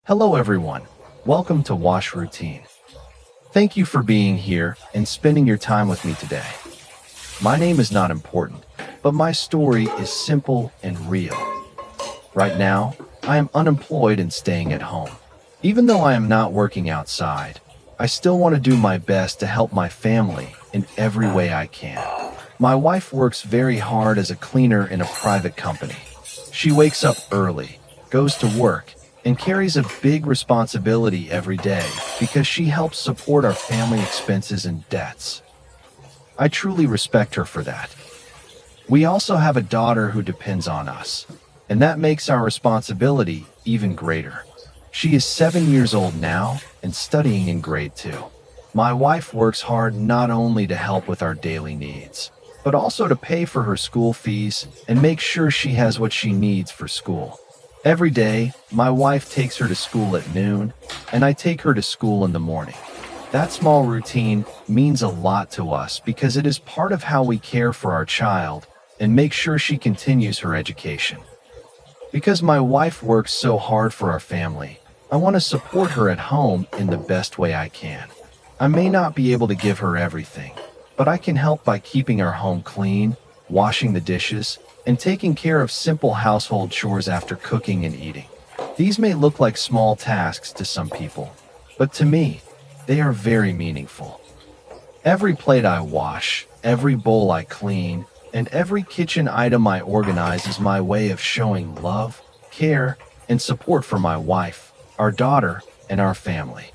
Hello everyone, welcome to Wash Routine. Thank you for being here and spending your time with me today. My name is not important, but my story is simple and real. Right now, I am unemployed and staying at home. Even though I am not working outside, I still want to do my best to help my family in every way I can. My wife works very hard as a cleaner in a private company. She wakes up early, goes to work, and carries a big responsibility every day because she helps support our family expenses and debts. I truly respect her for that. We also have a daughter who depends on us, and that makes our responsibility even greater. She is 7 years old now and studying in grade 2. My wife works hard not only to help with our daily needs, but also to pay for her school fees and make sure she has what she needs for school. Every day, my wife takes her to school at noon, and I take her to school in the morning. That small routine means a lot to us because it is part of how we care for our child and make sure she continues her education. Because my wife works so hard for our family, I want to support her at home in the best way I can. I may not be able to give her everything, but I can help by keeping our home clean, washing the dishes, and taking care of simple household chores after cooking and eating. These may look like small tasks to some people, but to me, they are very meaningful. Every plate I wash, every bowl I clean, and every kitchen item I organize is my way of showing love, care, and support for my wife, our daughter, and our family.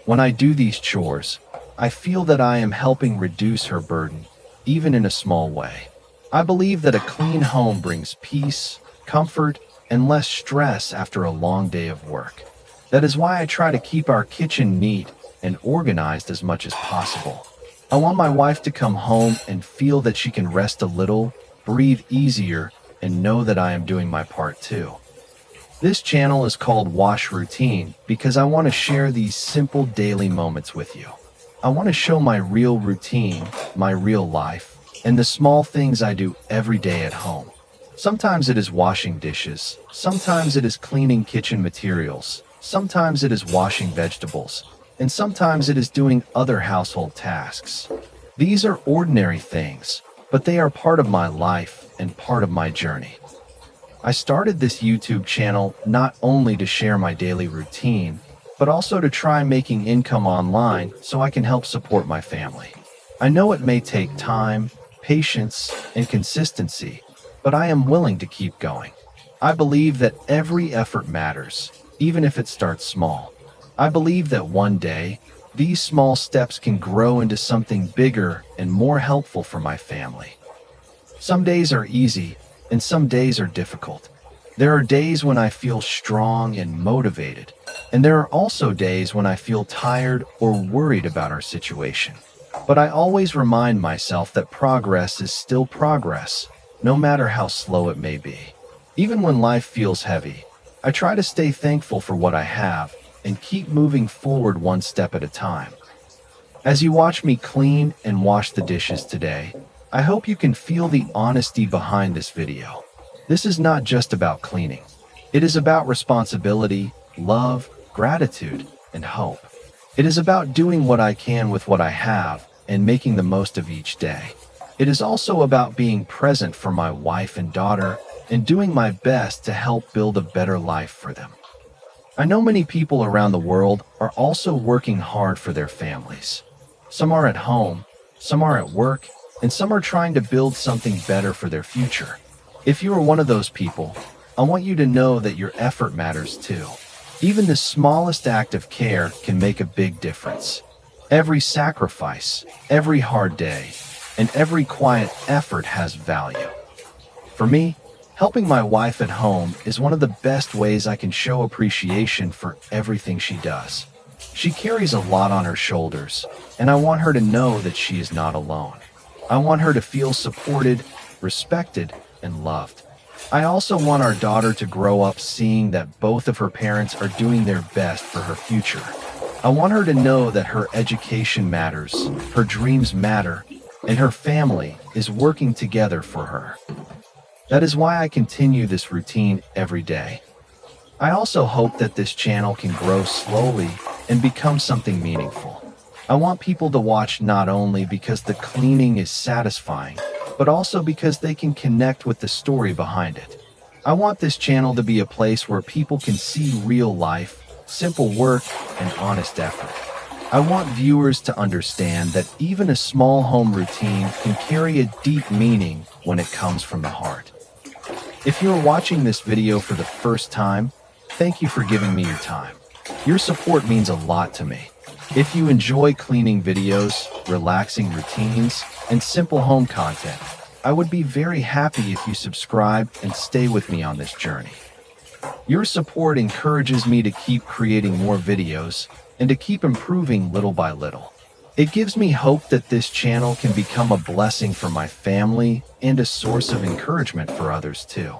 When I do these chores, I feel that I am helping reduce her burden, even in a small way. I believe that a clean home brings peace, comfort, and less stress after a long day of work. That is why I try to keep our kitchen neat and organized as much as possible. I want my wife to come home and feel that she can rest a little, breathe easier, and know that I am doing my part too. This channel is called Wash Routine because I want to share these simple daily moments with you. I want to show my real routine, my real life, and the small things I do every day at home. Sometimes it is washing dishes, sometimes it is cleaning kitchen materials, sometimes it is washing vegetables, and sometimes it is doing other household tasks. These are ordinary things, but they are part of my life and part of my journey. I started this YouTube channel not only to share my daily routine, but also to try making income online so I can help support my family. I know it may take time, patience, and consistency, but I am willing to keep going. I believe that every effort matters, even if it starts small. I believe that one day, these small steps can grow into something bigger and more helpful for my family. Some days are easy, and some days are difficult. There are days when I feel strong and motivated, and there are also days when I feel tired or worried about our situation. But I always remind myself that progress is still progress, no matter how slow it may be. Even when life feels heavy, I try to stay thankful for what I have and keep moving forward one step at a time. As you watch me clean and wash the dishes today, I hope you can feel the honesty behind this video. This is not just about cleaning. It is about responsibility, love, gratitude, and hope. It is about doing what I can with what I have and making the most of each day. It is also about being present for my wife and daughter and doing my best to help build a better life for them. I know many people around the world are also working hard for their families. Some are at home, some are at work, and some are trying to build something better for their future. If you are one of those people, I want you to know that your effort matters too. Even the smallest act of care can make a big difference. Every sacrifice, every hard day, and every quiet effort has value. For me, helping my wife at home is one of the best ways I can show appreciation for everything she does. She carries a lot on her shoulders, and I want her to know that she is not alone. I want her to feel supported, respected, and loved. I also want our daughter to grow up seeing that both of her parents are doing their best for her future. I want her to know that her education matters, her dreams matter, and her family is working together for her. That is why I continue this routine every day. I also hope that this channel can grow slowly and become something meaningful. I want people to watch not only because the cleaning is satisfying, but also because they can connect with the story behind it. I want this channel to be a place where people can see real life, simple work, and honest effort. I want viewers to understand that even a small home routine can carry a deep meaning when it comes from the heart. If you're watching this video for the first time, thank you for giving me your time. Your support means a lot to me. If you enjoy cleaning videos, relaxing routines, and simple home content, I would be very happy if you subscribe and stay with me on this journey. Your support encourages me to keep creating more videos and to keep improving little by little. It gives me hope that this channel can become a blessing for my family and a source of encouragement for others too.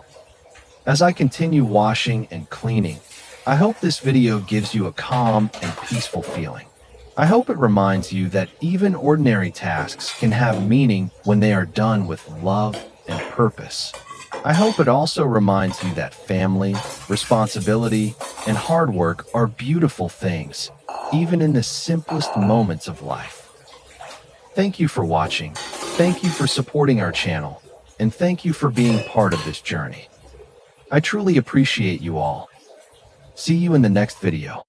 As I continue washing and cleaning, I hope this video gives you a calm and peaceful feeling. I hope it reminds you that even ordinary tasks can have meaning when they are done with love and purpose. I hope it also reminds you that family, responsibility, and hard work are beautiful things, even in the simplest moments of life. Thank you for watching, thank you for supporting our channel, and thank you for being part of this journey. I truly appreciate you all. See you in the next video.